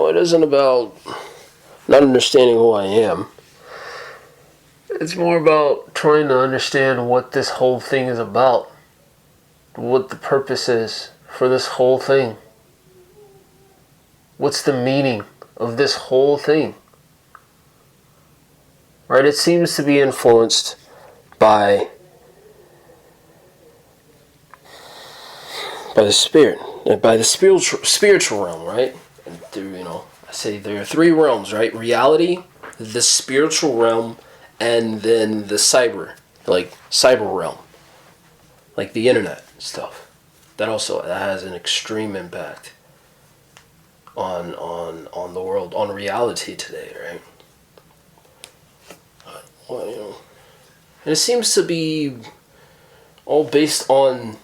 it isn't about not understanding who I am. It's more about trying to understand what this whole thing is about. What the purpose is for this whole thing. What's the meaning of this whole thing? Right? It seems to be influenced by the spirit, by the spiritual realm, right? And I say there are three realms, right? Reality, the spiritual realm, and then the cyber realm, like the internet stuff. That has an extreme impact on the world, on reality today, right? And it seems to be all based on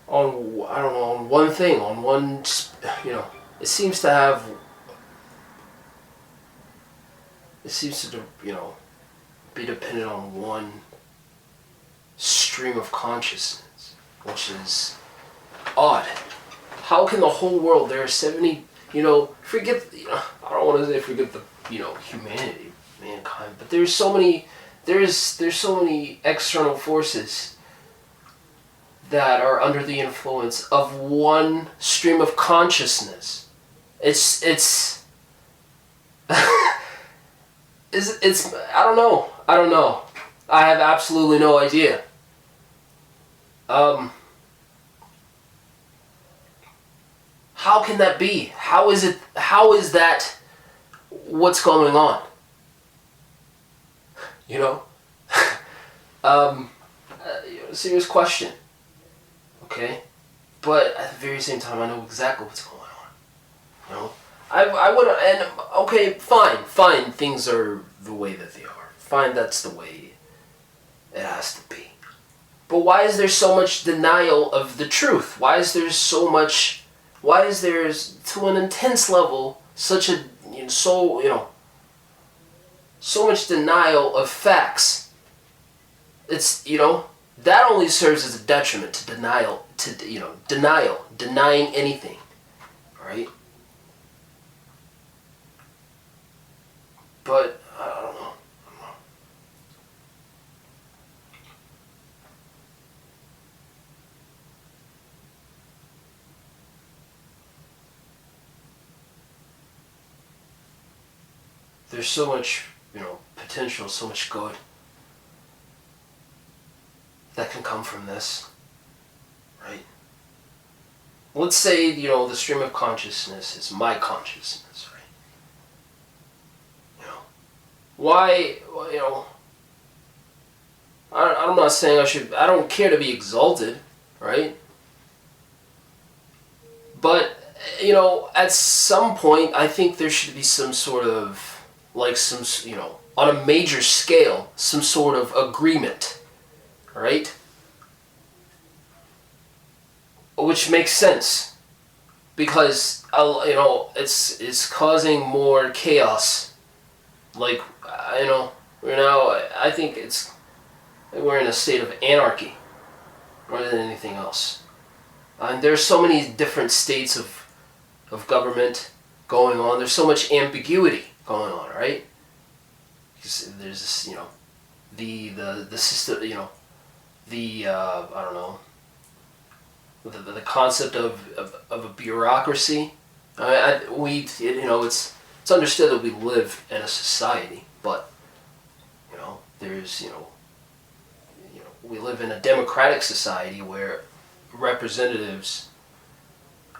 on one thing, on one, it seems to be dependent on one stream of consciousness, which is odd. How can the whole world, there are 70, forget, I don't want to say forget the, humanity, mankind, but there's so many external forces that are under the influence of one stream of consciousness. It's I don't know. I have absolutely no idea. How can that be? How is that what's going on? Serious question. Okay? But at the very same time, I know exactly what's going on. I would, and okay, fine, things are the way that they are. Fine, that's the way it has to be. But why is there so much denial of the truth? Why is there, to an intense level, so much denial of facts? It's, that only serves as a detriment to denying anything, right? But, I don't know. There's so much, potential, so much good that can come from this, right? Let's say, the stream of consciousness is my consciousness, right? Why, I'm not saying I don't care to be exalted, right? But, at some point, I think there should be some sort of, on a major scale, some sort of agreement, right? Which makes sense, because, it's causing more chaos. I think we're in a state of anarchy more than anything else. And there's so many different states of government going on. There's so much ambiguity going on, right? Because there's this, the system, I don't know, the concept of a bureaucracy. It's understood that we live in a society, but we live in a democratic society where representatives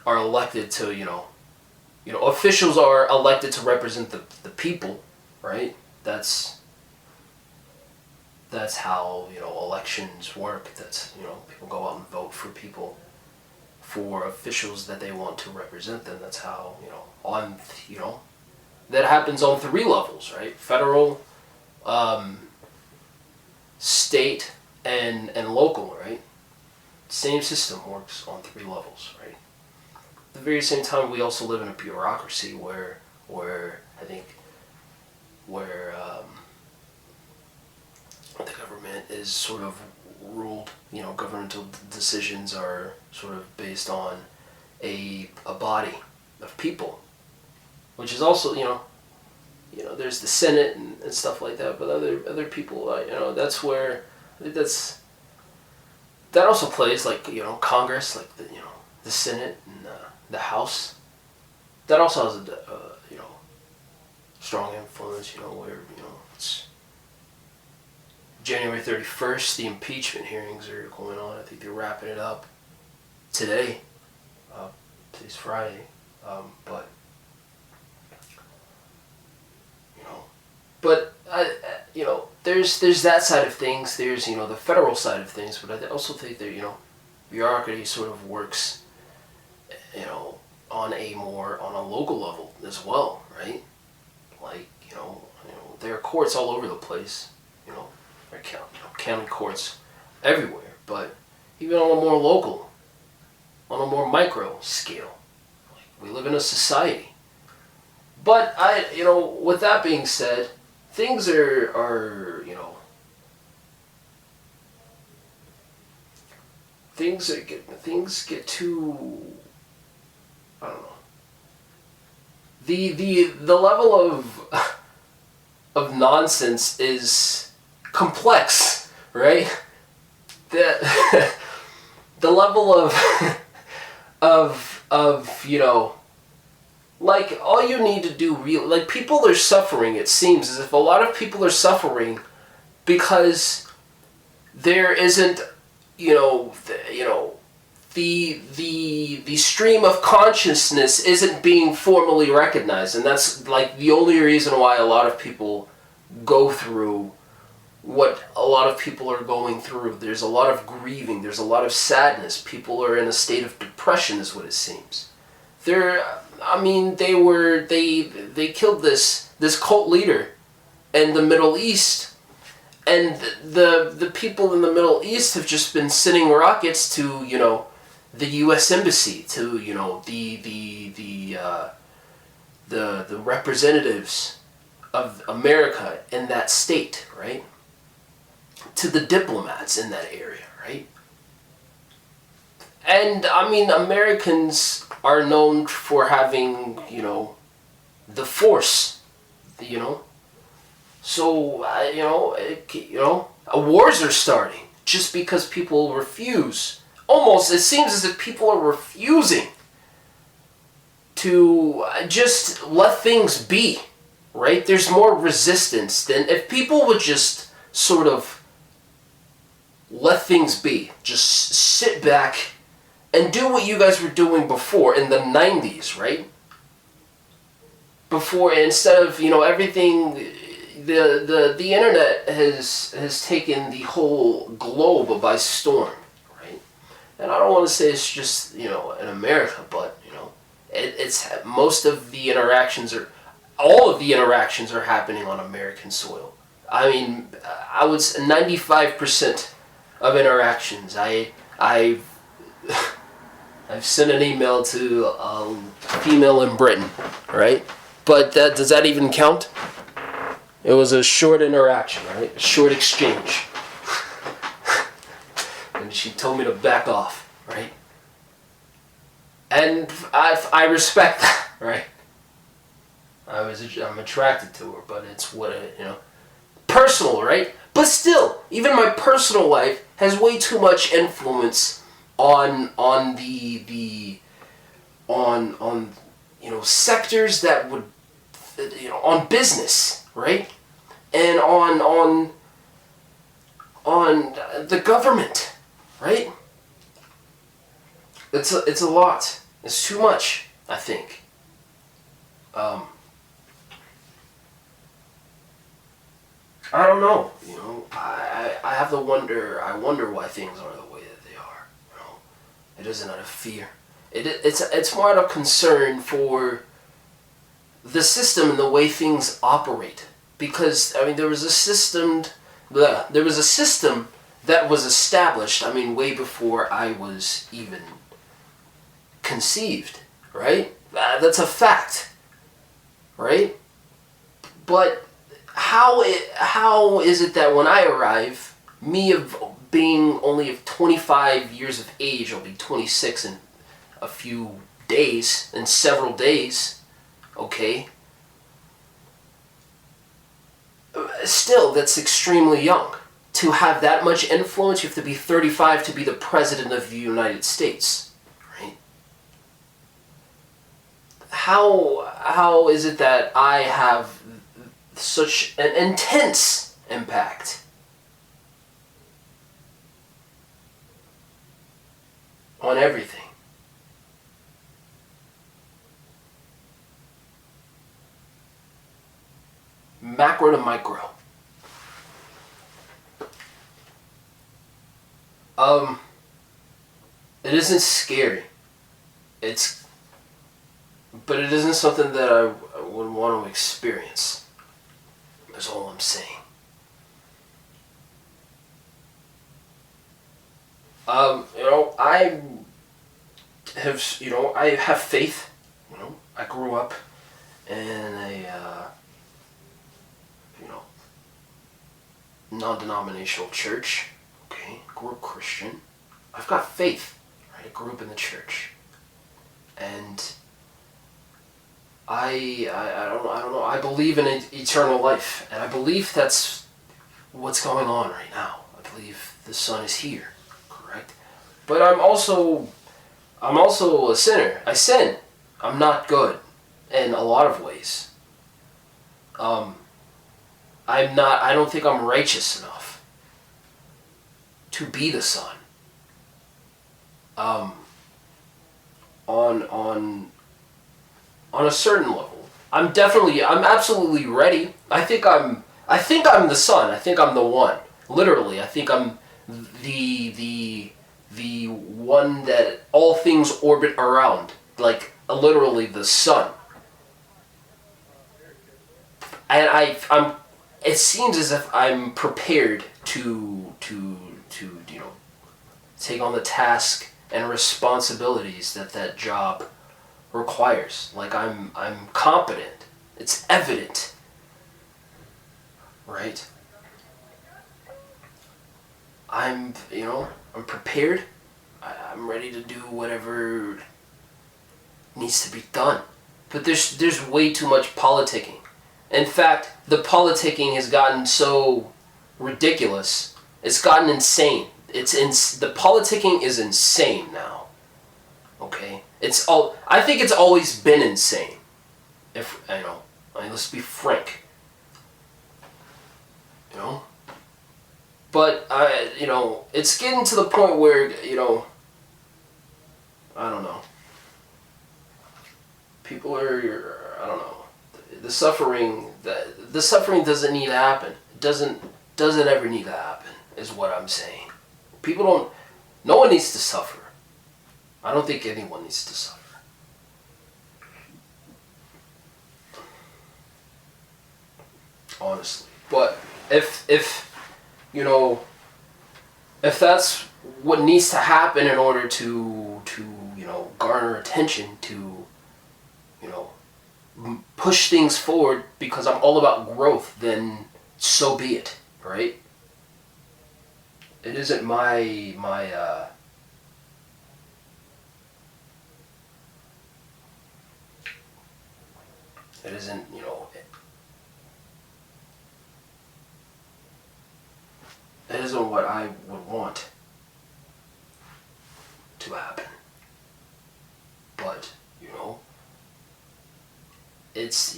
are elected to, officials are elected to represent the people, right? That's how, elections work. That's, people go out and vote for people, for officials that they want to represent them. That's how, that happens on three levels, right? Federal, state, and local, right? Same system works on three levels, right? At the very same time, we also live in a bureaucracy where the government is sort of ruled, governmental decisions are sort of based on a body of people, which is also, there's the Senate and stuff like that, but other people, that's where, that also plays, like, Congress, like, the Senate and the House. That also has a strong influence, where, it's January 31st, the impeachment hearings are going on. I think they're wrapping it up today. Today's Friday. But, there's that side of things. There's, the federal side of things, but I also think that, bureaucracy sort of works, on a local level as well, right? Like, there are courts all over the place, there are county courts everywhere, but even on a more local, on a more micro scale, like, we live in a society. But with that being said, things are things get too, I don't know. The level of nonsense is complex, right? The the level of like, all you need to do, like, people are suffering, it seems as if a lot of people are suffering because there isn't, the stream of consciousness isn't being formally recognized, and that's, like, the only reason why a lot of people go through what a lot of people are going through. There's a lot of grieving, there's a lot of sadness, people are in a state of depression is what it seems. They killed this cult leader in the Middle East, and the people in the Middle East have just been sending rockets to, the U.S. Embassy, to, the representatives of America in that state, right? To the diplomats in that area, right? And, Americans are known for having, the force, So, wars are starting just because people refuse. Almost, it seems as if people are refusing to just let things be, right? There's more resistance than if people would just sort of let things be. Just sit back and do what you guys were doing before in the 90s, right? Before, instead of, everything, the internet has taken the whole globe by storm, right? And I don't want to say it's just, in America, but, it's most of the interactions all of the interactions are happening on American soil. I would say 95% of interactions. I've sent an email to a female in Britain, right? But does that even count? It was a short interaction, right? A short exchange. And she told me to back off, right? And I respect that, right? I'm attracted to her, but it's what personal, right? But still, even my personal life has way too much influence on sectors that would, on business, right? And on the government, right? It's a lot. It's too much, I think. I don't know. I have to wonder. I wonder why things are the way that they are. It isn't out of fear. It's more out of concern for the system and the way things operate. Because there was a system. There was a system that was established. Way before I was even conceived. Right? That's a fact. Right? But how is it that when I arrive, me of being only of 25 years of age, I'll be 26 in a few days, in several days, okay? Still, that's extremely young. To have that much influence, you have to be 35 to be the president of the United States, right? How is it that I have such an intense impact on everything? Macro to micro. It isn't scary. But it isn't something that I would want to experience. That's all I'm saying. I have faith. I grew up in a, non-denominational church. Okay, grew up Christian. I've got faith. Right, I grew up in the church, and I don't know. I believe in eternal life, and I believe that's what's going on right now. I believe the Son is here, correct? But I'm also a sinner. I sin. I'm not good in a lot of ways. I don't think I'm righteous enough to be the Son. On a certain level, I'm absolutely ready. I think I'm the Son. I think I'm the one. Literally, I think I'm the one that all things orbit around. Like literally the Sun. And I'm. It seems as if I'm prepared to take on the task and responsibilities that job requires. Like I'm competent. It's evident. Right? I'm prepared. I'm ready to do whatever needs to be done. But there's way too much politicking. In fact, the politicking has gotten so ridiculous. It's gotten insane. The politicking is insane now. Okay? I think it's always been insane. Let's be frank. But it's getting to the point where, I don't know. People are, I don't know. The suffering doesn't need to happen. It doesn't ever need to happen, is what I'm saying. No one needs to suffer. I don't think anyone needs to suffer. Honestly. But if that's what needs to happen in order to garner attention, to push things forward, because I'm all about growth, then so be it, right? It isn't my it isn't, it isn't what I would want to happen. But, it's,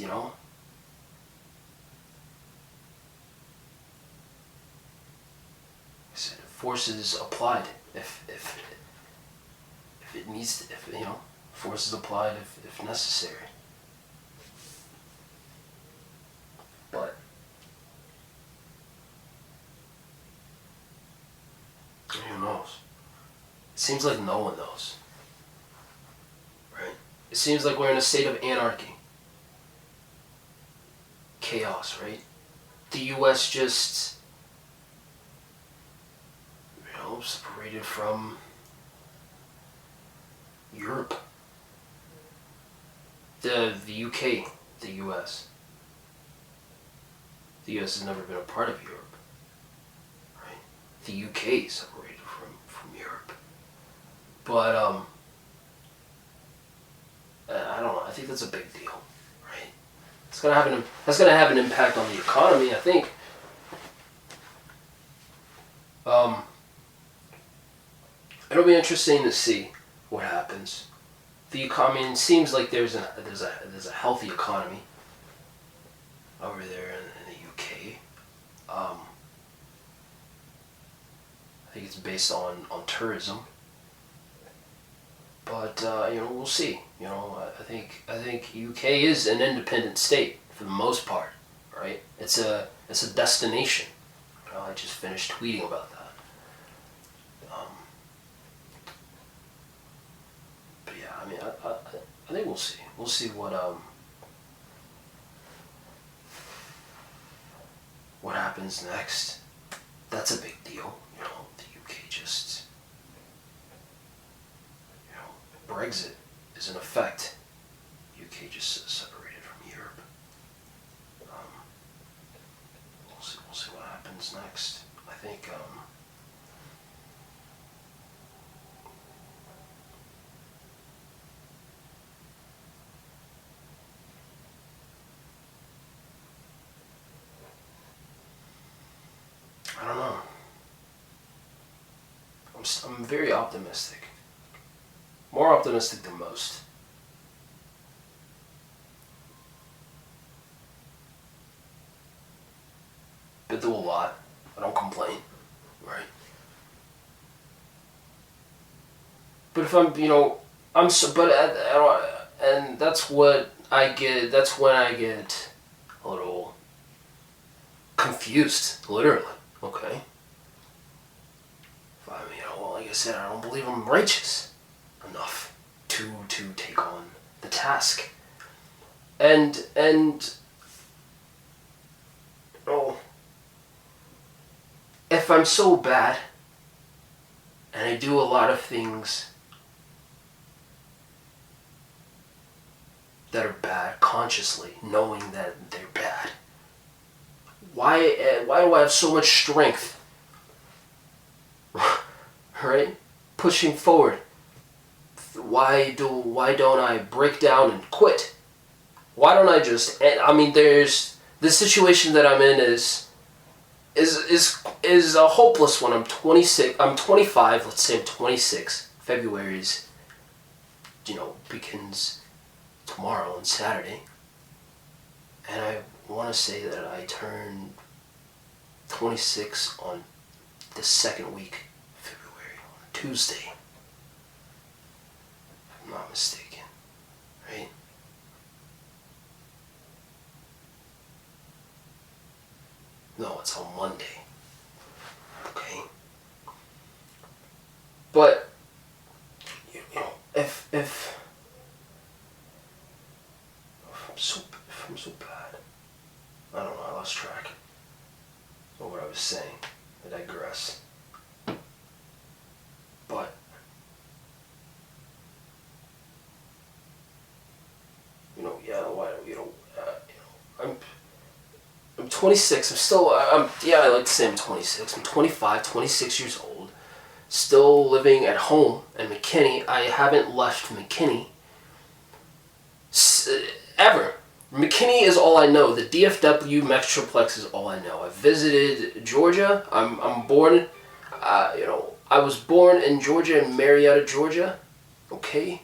force is applied if it needs to, force is applied if necessary. But who knows? It seems like no one knows. Right? It seems like we're in a state of anarchy. Chaos, right? The U.S. just separated from Europe. The UK, the US. The U.S. has never been a part of Europe, right? The U.K. separated from Europe. But, I don't know. I think that's a big deal, right? That's gonna have an impact on the economy, I think. It'll be interesting to see what happens. The economy, it seems like there's a healthy economy over there in the UK. I think it's based on tourism. But we'll see. I think UK is an independent state for the most part, right? It's a destination. I just finished tweeting about that. But yeah, I mean, I think we'll see. We'll see what happens next. That's a big deal. The UK just, Brexit is in effect. UK just separated from Europe. We'll see what happens next. I think. I don't know. I'm very optimistic. More optimistic than most. Been through a lot. I don't complain, right? But if I'm so. But and that's what I get. That's when I get a little confused, literally. Okay. Like I said, I don't believe I'm righteous enough to take on the task. And if I'm so bad and I do a lot of things that are bad consciously, knowing that they're bad, why do I have so much strength? Right? Pushing forward. Why don't I break down and quit? Why don't I just? There's the situation that I'm in is a hopeless one. I'm 26. I'm 25. Let's say I'm 26. February's, begins tomorrow on Saturday, and I want to say that I turn 26 on the second week. Tuesday, if I'm not mistaken, right? No, it's on Monday. Okay. But if I'm so bad, I don't know. I lost track of what I was saying. I digress. But I'm 26. I'm still. I like to say I'm 26. I'm 25, 26 years old. Still living at home in McKinney. I haven't left McKinney ever. McKinney is all I know. The DFW Metroplex is all I know. I visited Georgia. I'm born. I was born in Georgia, in Marietta, Georgia. Okay.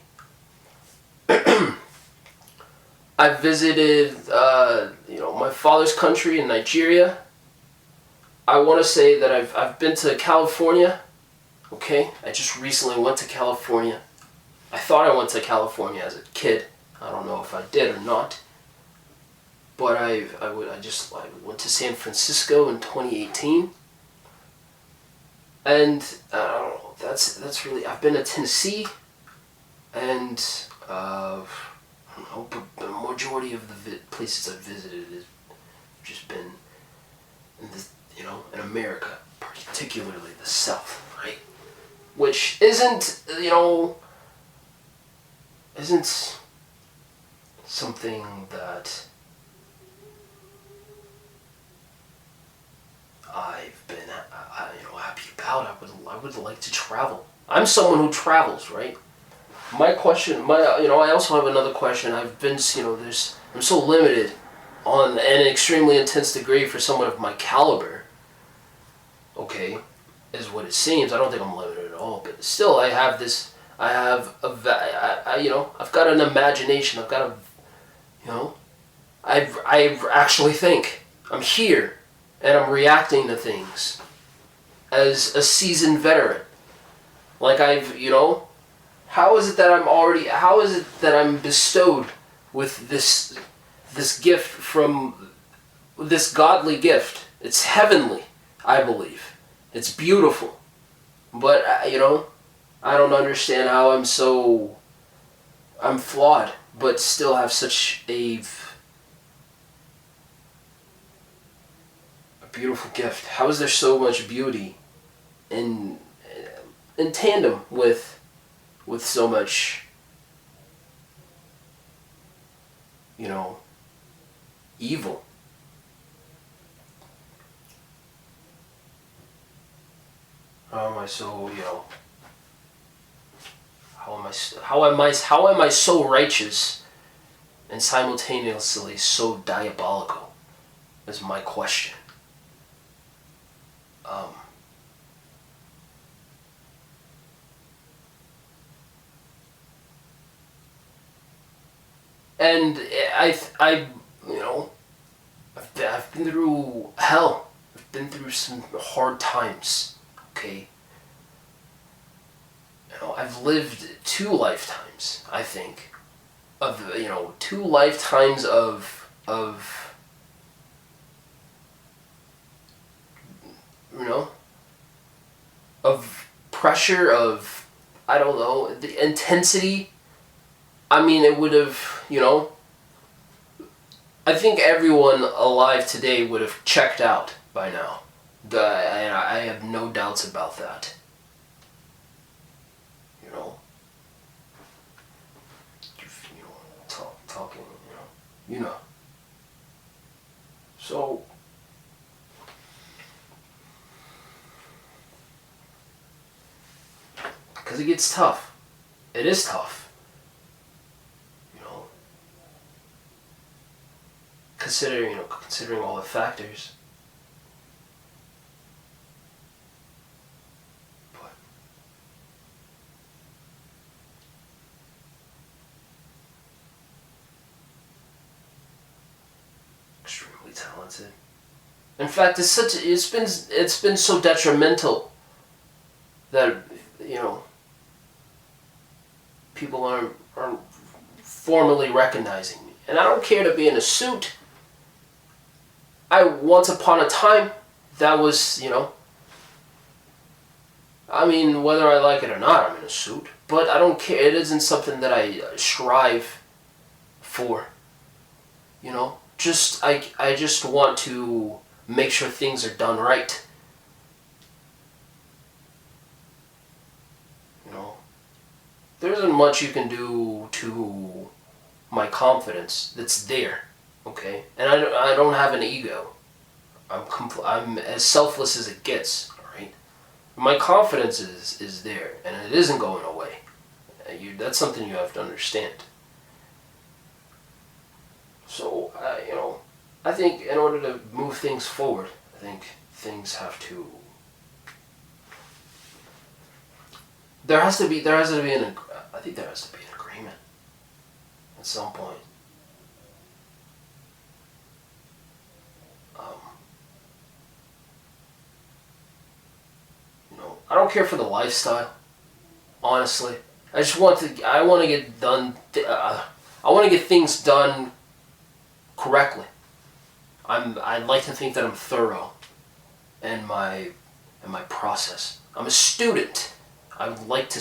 I visited, my father's country in Nigeria. I want to say that I've been to California. Okay. I just recently went to California. I thought I went to California as a kid. I don't know if I did or not. But I went to San Francisco in 2018. And I don't know. That's really. I've been to Tennessee, and I don't know. But the majority of the places I've visited has just been in America, particularly the South, right? Which isn't something that I've been happy about. I would like to travel. I'm someone who travels, right? My question, I also have another question. I've been, I'm so limited on an extremely intense degree for someone of my caliber. Okay, is what it seems. I don't think I'm limited at all, but still, I have this. I have I've got an imagination. I've got a, I actually think I'm here, and I'm reacting to things as a seasoned veteran. Like how is it that how is it that I'm bestowed with this gift from this godly gift? It's heavenly, I believe. It's beautiful. But, I don't understand how I'm flawed, but still have such a beautiful gift. How is there so much beauty in tandem with so much, evil? How am I so, how am I so righteous and simultaneously so diabolical? Is my question. And I've been through hell. I've been through some hard times. Okay. I've lived 2 lifetimes, I think, of 2 lifetimes of of pressure, of, I don't know, the intensity. I mean, it would have, I think everyone alive today would have checked out by now. I have no doubts about that. Talking, So, because it gets tough. It is tough. Considering all the factors. But extremely talented. In fact, it's been so detrimental that people aren't formally recognizing me. And I don't care to be in a suit. Once upon a time, that was, I mean, whether I like it or not, I'm in a suit. But I don't care. It isn't something that I strive for. I just want to make sure things are done right. There isn't much you can do to my confidence that's there, okay? And I don't have an ego. I'm as selfless as it gets, all right? My confidence is there, and it isn't going away. That's something you have to understand. So, I think in order to move things forward, I think things have to. There has to be an agreement at some point. I don't care for the lifestyle, honestly. I want to get done. I want to get things done correctly. I'd like to think that I'm thorough in my process. I'm a student. I would like to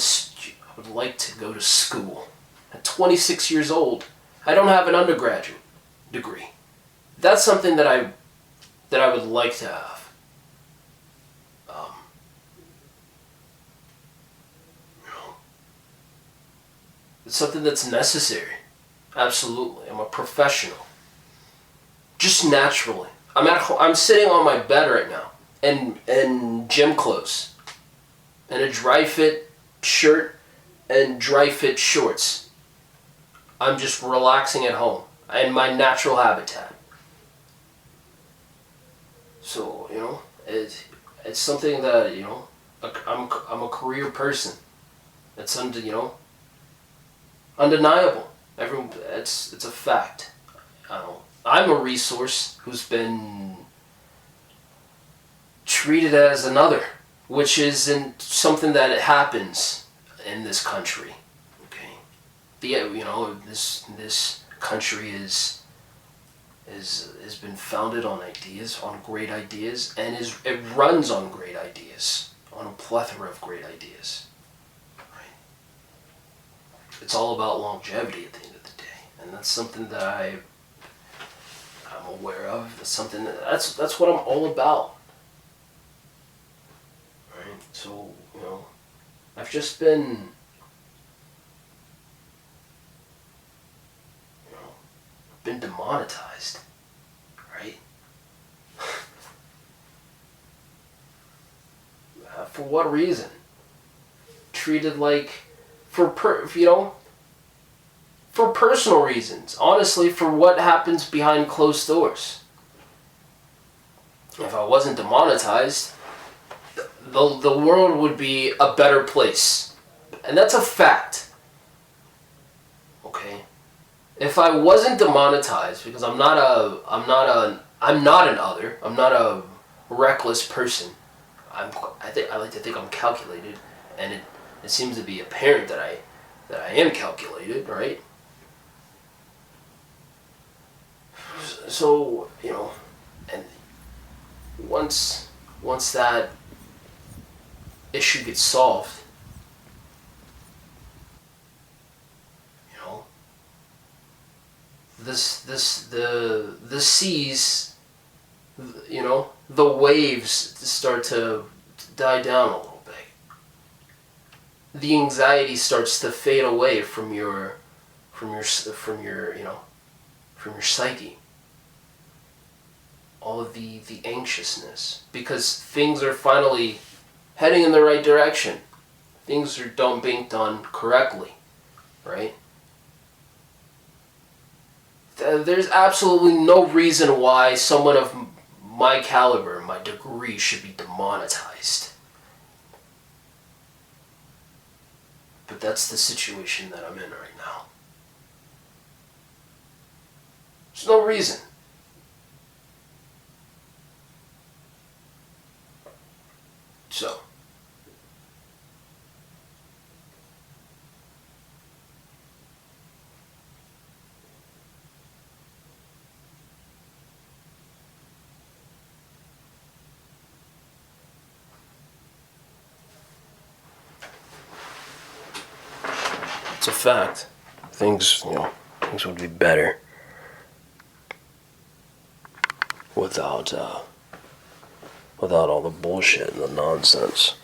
go to school. At 26 years old, I don't have an undergraduate degree. That's something that I would like to have. It's something that's necessary. Absolutely. I'm a professional. Just naturally. I'm sitting on my bed right now, and gym clothes, and a dry fit shirt and dry fit shorts. I'm just relaxing at home in my natural habitat. So, it's something that, I'm a career person. It's undeniable. It's a fact. I'm a resource who's been treated as another, which isn't something that happens in this country. Okay, this country has been founded on ideas, on great ideas, and it runs on great ideas, on a plethora of great ideas. Right? It's all about longevity at the end of the day, and that's something that I'm aware of. That's something that's what I'm all about. Right? So I've just been demonetized, right? For what reason? Treated like for personal reasons. Honestly, for what happens behind closed doors. If I wasn't demonetized, the world would be a better place, and that's a fact. Okay. If I wasn't demonetized, because I'm not an other. I'm not a reckless person. I like to think I'm calculated, and it seems to be apparent that I am calculated, right? So and once that issue gets solved, the seas, the waves start to die down a little bit. The anxiety starts to fade away from your psyche. All of the anxiousness, because things are finally heading in the right direction. Things are being done correctly, right? There's absolutely no reason why someone of my caliber, my degree, should be demonetized. But that's the situation that I'm in right now. There's no reason. So, it's a fact. Things would be better without all the bullshit and the nonsense.